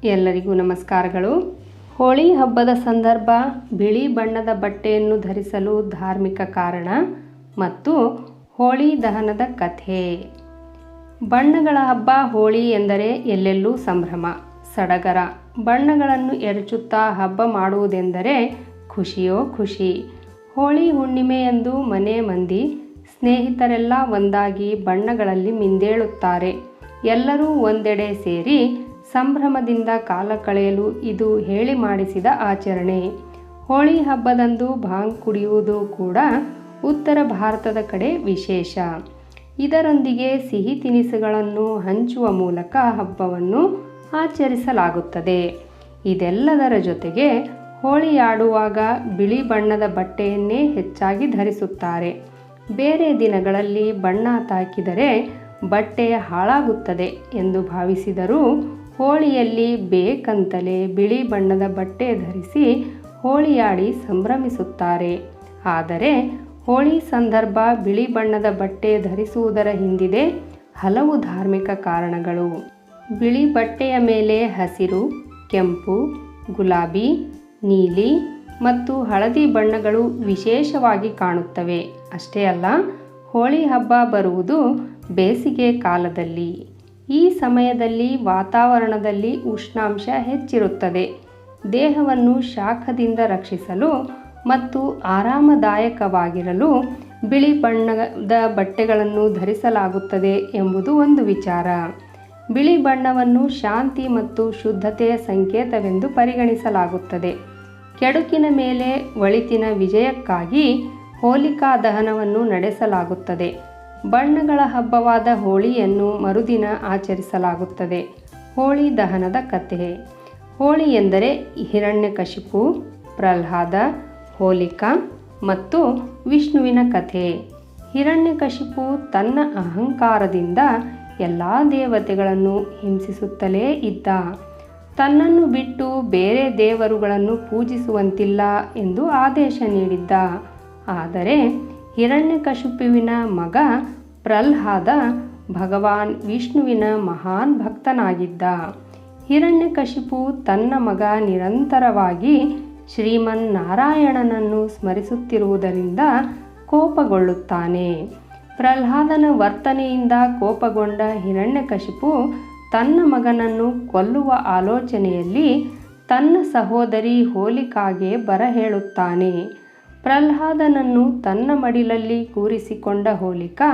ಎಲ್ಲರಿಗೂ ನಮಸ್ಕಾರಗಳು. ಹೋಳಿ ಹಬ್ಬದ ಸಂದರ್ಭ ಬಿಳಿ ಬಣ್ಣದ ಬಟ್ಟೆಯನ್ನು ಧರಿಸಲು ಧಾರ್ಮಿಕ ಕಾರಣ ಮತ್ತು ಹೋಳಿ ದಹನದ ಕಥೆ. ಬಣ್ಣಗಳ ಹಬ್ಬ ಹೋಳಿ ಎಂದರೆ ಎಲ್ಲೆಲ್ಲೂ ಸಂಭ್ರಮ, ಸಡಗರ. ಬಣ್ಣಗಳನ್ನು ಎರಚುತ್ತಾ ಹಬ್ಬ ಮಾಡುವುದೆಂದರೆ ಖುಷಿಯೋ ಖುಷಿ. ಹೋಳಿ ಹುಣ್ಣಿಮೆಯಂದು ಮನೆ ಮಂದಿ, ಸ್ನೇಹಿತರೆಲ್ಲ ಒಂದಾಗಿ ಬಣ್ಣಗಳಲ್ಲಿ ಮಿಂದೇಳುತ್ತಾರೆ. ಎಲ್ಲರೂ ಒಂದೆಡೆ ಸೇರಿ ಸಂಭ್ರಮದಿಂದ ಕಾಲ ಕಳೆಯಲು ಇದು ಹೇಳಿ ಮಾಡಿಸಿದ ಆಚರಣೆ. ಹೋಳಿ ಹಬ್ಬದಂದು ಭಾಂಗ್ ಕುಡಿಯುವುದು ಕೂಡ ಉತ್ತರ ಭಾರತದ ಕಡೆ ವಿಶೇಷ. ಇದರೊಂದಿಗೆ ಸಿಹಿ ತಿನಿಸುಗಳನ್ನು ಹಂಚುವ ಮೂಲಕ ಹಬ್ಬವನ್ನು ಆಚರಿಸಲಾಗುತ್ತದೆ. ಇದೆಲ್ಲದರ ಜೊತೆಗೆ ಹೋಳಿ ಆಡುವಾಗ ಬಿಳಿ ಬಣ್ಣದ ಬಟ್ಟೆಯನ್ನೇ ಹೆಚ್ಚಾಗಿ ಧರಿಸುತ್ತಾರೆ. ಬೇರೆ ದಿನಗಳಲ್ಲಿ ಬಣ್ಣ ತಾಕಿದರೆ ಬಟ್ಟೆ ಹಾಳಾಗುತ್ತದೆ ಎಂದು ಭಾವಿಸಿದರೂ ಹೋಳಿಯಲ್ಲಿ ಬೇಕಂತಲೇ ಬಿಳಿ ಬಣ್ಣದ ಬಟ್ಟೆ ಧರಿಸಿ ಹೋಳಿಯಾಡಿ ಸಂಭ್ರಮಿಸುತ್ತಾರೆ. ಆದರೆ ಹೋಳಿ ಸಂದರ್ಭ ಬಿಳಿ ಬಣ್ಣದ ಬಟ್ಟೆ ಧರಿಸುವುದರ ಹಿಂದಿದೆ ಹಲವು ಧಾರ್ಮಿಕ ಕಾರಣಗಳು. ಬಿಳಿ ಬಟ್ಟೆಯ ಮೇಲೆ ಹಸಿರು, ಕೆಂಪು, ಗುಲಾಬಿ, ನೀಲಿ ಮತ್ತು ಹಳದಿ ಬಣ್ಣಗಳು ವಿಶೇಷವಾಗಿ ಕಾಣುತ್ತವೆ. ಅಷ್ಟೇ ಅಲ್ಲ, ಹೋಳಿ ಹಬ್ಬ ಬರುವುದು ಬೇಸಿಗೆ ಕಾಲದಲ್ಲಿ. ಈ ಸಮಯದಲ್ಲಿ ವಾತಾವರಣದಲ್ಲಿ ಉಷ್ಣಾಂಶ ಹೆಚ್ಚಿರುತ್ತದೆ. ದೇಹವನ್ನು ಶಾಖದಿಂದ ರಕ್ಷಿಸಲು ಮತ್ತು ಆರಾಮದಾಯಕವಾಗಿರಲು ಬಿಳಿ ಬಣ್ಣದ ಬಟ್ಟೆಗಳನ್ನು ಧರಿಸಲಾಗುತ್ತದೆ ಎಂಬುದು ಒಂದು ವಿಚಾರ. ಬಿಳಿ ಬಣ್ಣವನ್ನು ಶಾಂತಿ ಮತ್ತು ಶುದ್ಧತೆಯ ಸಂಕೇತವೆಂದು ಪರಿಗಣಿಸಲಾಗುತ್ತದೆ. ಕೆಡುಕಿನ ಮೇಲೆ ಒಳಿತಿನ ವಿಜಯಕ್ಕಾಗಿ ಹೋಲಿಕಾ ದಹನವನ್ನು ನಡೆಸಲಾಗುತ್ತದೆ. ಬಣ್ಣಗಳ ಹಬ್ಬವಾದ ಹೋಳಿಯನ್ನು ಮರುದಿನ ಆಚರಿಸಲಾಗುತ್ತದೆ. ಹೋಳಿ ದಹನದ ಕಥೆ. ಹೋಳಿ ಎಂದರೆ ಹಿರಣ್ಯಕಶಿಪು, ಪ್ರಹ್ಲಾದ, ಹೋಲಿಕಾ ಮತ್ತು ವಿಷ್ಣುವಿನ ಕಥೆ. ಹಿರಣ್ಯಕಶಿಪು ತನ್ನ ಅಹಂಕಾರದಿಂದ ಎಲ್ಲ ದೇವತೆಗಳನ್ನು ಹಿಂಸಿಸುತ್ತಲೇ ಇದ್ದ. ತನ್ನನ್ನು ಬಿಟ್ಟು ಬೇರೆ ದೇವರುಗಳನ್ನು ಪೂಜಿಸುವಂತಿಲ್ಲ ಎಂದು ಆದೇಶ ನೀಡಿದ್ದ. ಆದರೆ ಹಿರಣ್ಯಕಶಿಪುವಿನ ಮಗ ಪ್ರಹ್ಲಾದ ಭಗವಾನ್ ವಿಷ್ಣುವಿನ ಮಹಾನ್ ಭಕ್ತನಾಗಿದ್ದ. ಹಿರಣ್ಯಕಶಿಪು ತನ್ನ ಮಗ ನಿರಂತರವಾಗಿ ಶ್ರೀಮನ್ನಾರಾಯಣನನ್ನು ಸ್ಮರಿಸುತ್ತಿರುವುದರಿಂದ ಕೋಪಗೊಳ್ಳುತ್ತಾನೆ. ಪ್ರಹ್ಲಾದನ ವರ್ತನೆಯಿಂದ ಕೋಪಗೊಂಡ ಹಿರಣ್ಯಕಶಿಪು ತನ್ನ ಮಗನನ್ನು ಕೊಲ್ಲುವ ಆಲೋಚನೆಯಲ್ಲಿ ತನ್ನ ಸಹೋದರಿ ಹೋಲಿಕಾಗೆ ಬರಹೇಳುತ್ತಾನೆ. ಪ್ರಹ್ಲಾದನನ್ನು ತನ್ನ ಮಡಿಲಲ್ಲಿ ಕೂರಿಸಿಕೊಂಡ ಹೋಲಿಕಾ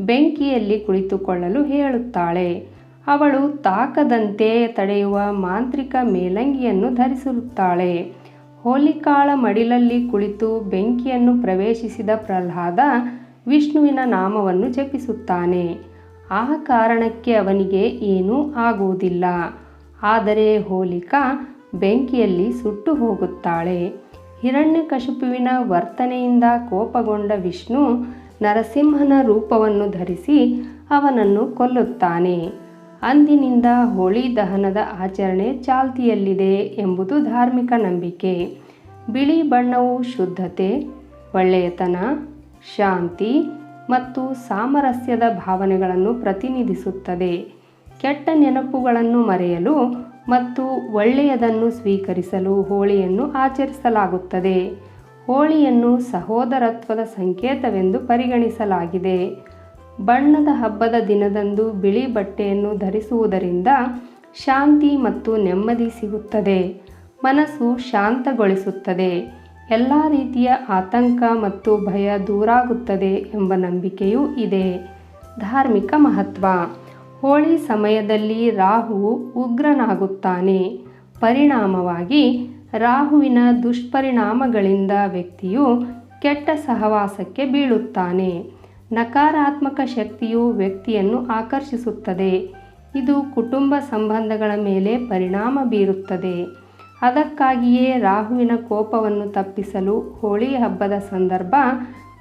ಬೆಂಕಿಯಲ್ಲಿ ಕುಳಿತುಕೊಳ್ಳಲು ಹೇಳುತ್ತಾಳೆ. ಅವಳು ತಾಕದಂತೆ ತಡೆಯುವ ಮಾಂತ್ರಿಕ ಮೇಲಂಗಿಯನ್ನು ಧರಿಸುತ್ತಾಳೆ. ಹೋಲಿಕಾಳ ಮಡಿಲಲ್ಲಿ ಕುಳಿತು ಬೆಂಕಿಯನ್ನು ಪ್ರವೇಶಿಸಿದ ಪ್ರಹ್ಲಾದ ವಿಷ್ಣುವಿನ ನಾಮವನ್ನು ಜಪಿಸುತ್ತಾನೆ. ಆ ಕಾರಣಕ್ಕೆ ಅವನಿಗೆ ಏನೂ ಆಗುವುದಿಲ್ಲ. ಆದರೆ ಹೋಲಿಕಾ ಬೆಂಕಿಯಲ್ಲಿ ಸುಟ್ಟು ಹೋಗುತ್ತಾಳೆ. ಹಿರಣ್ಯಕಶಿಪುವಿನ ವರ್ತನೆಯಿಂದ ಕೋಪಗೊಂಡ ವಿಷ್ಣು ನರಸಿಂಹನ ರೂಪವನ್ನು ಧರಿಸಿ ಅವನನ್ನು ಕೊಲ್ಲುತ್ತಾನೆ. ಅಂದಿನಿಂದ ಹೋಳಿ ದಹನದ ಆಚರಣೆ ಚಾಲ್ತಿಯಲ್ಲಿದೆ ಎಂಬುದು ಧಾರ್ಮಿಕ ನಂಬಿಕೆ. ಬಿಳಿ ಬಣ್ಣವು ಶುದ್ಧತೆ, ಒಳ್ಳೆಯತನ, ಶಾಂತಿ ಮತ್ತು ಸಾಮರಸ್ಯದ ಭಾವನೆಗಳನ್ನು ಪ್ರತಿನಿಧಿಸುತ್ತದೆ. ಕೆಟ್ಟ ನೆನಪುಗಳನ್ನು ಮರೆಯಲು ಮತ್ತು ಒಳ್ಳೆಯದನ್ನು ಸ್ವೀಕರಿಸಲು ಹೋಳಿಯನ್ನು ಆಚರಿಸಲಾಗುತ್ತದೆ. ಹೋಳಿಯನ್ನು ಸಹೋದರತ್ವದ ಸಂಕೇತವೆಂದು ಪರಿಗಣಿಸಲಾಗಿದೆ. ಬಣ್ಣದ ಹಬ್ಬದ ದಿನದಂದು ಬಿಳಿ ಬಟ್ಟೆಯನ್ನು ಧರಿಸುವುದರಿಂದ ಶಾಂತಿ ಮತ್ತು ನೆಮ್ಮದಿ ಸಿಗುತ್ತದೆ. ಮನಸ್ಸು ಶಾಂತಗೊಳಿಸುತ್ತದೆ. ಎಲ್ಲ ರೀತಿಯ ಆತಂಕ ಮತ್ತು ಭಯ ದೂರಾಗುತ್ತದೆ ಎಂಬ ನಂಬಿಕೆಯೂ ಇದೆ. ಧಾರ್ಮಿಕ ಮಹತ್ವ. ಹೋಳಿ ಸಮಯದಲ್ಲಿ ರಾಹುವು ಉಗ್ರನಾಗುತ್ತಾನೆ. ಪರಿಣಾಮವಾಗಿ ರಾಹುವಿನ ದುಷ್ಪರಿಣಾಮಗಳಿಂದ ವ್ಯಕ್ತಿಯು ಕೆಟ್ಟ ಸಹವಾಸಕ್ಕೆ ಬೀಳುತ್ತಾನೆ. ನಕಾರಾತ್ಮಕ ಶಕ್ತಿಯು ವ್ಯಕ್ತಿಯನ್ನು ಆಕರ್ಷಿಸುತ್ತದೆ. ಇದು ಕುಟುಂಬ ಸಂಬಂಧಗಳ ಮೇಲೆ ಪರಿಣಾಮ ಬೀರುತ್ತದೆ. ಅದಕ್ಕಾಗಿಯೇ ರಾಹುವಿನ ಕೋಪವನ್ನು ತಪ್ಪಿಸಲು ಹೋಳಿ ಹಬ್ಬದ ಸಂದರ್ಭ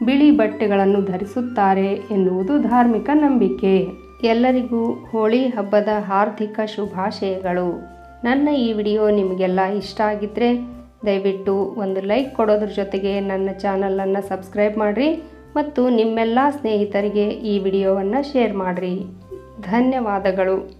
ಬಿಳಿ ಬಟ್ಟೆಗಳನ್ನು ಧರಿಸುತ್ತಾರೆ ಎನ್ನುವುದು ಧಾರ್ಮಿಕ ನಂಬಿಕೆ. ಎಲ್ಲರಿಗೂ ಹೋಳಿ ಹಬ್ಬದ ಹಾರ್ದಿಕ ಶುಭಾಶಯಗಳು. ನನ್ನ ಈ ವಿಡಿಯೋ ನಿಮಗೆಲ್ಲ ಇಷ್ಟ ಆಗಿದ್ದರೆ ದಯವಿಟ್ಟು ಒಂದು ಲೈಕ್ ಕೊಡೋದ್ರ ಜೊತೆಗೆ ನನ್ನ ಚಾನಲನ್ನು ಸಬ್ಸ್ಕ್ರೈಬ್ ಮಾಡಿರಿ ಮತ್ತು ನಿಮ್ಮೆಲ್ಲ ಸ್ನೇಹಿತರಿಗೆ ಈ ವಿಡಿಯೋವನ್ನು ಶೇರ್ ಮಾಡಿರಿ. ಧನ್ಯವಾದಗಳು.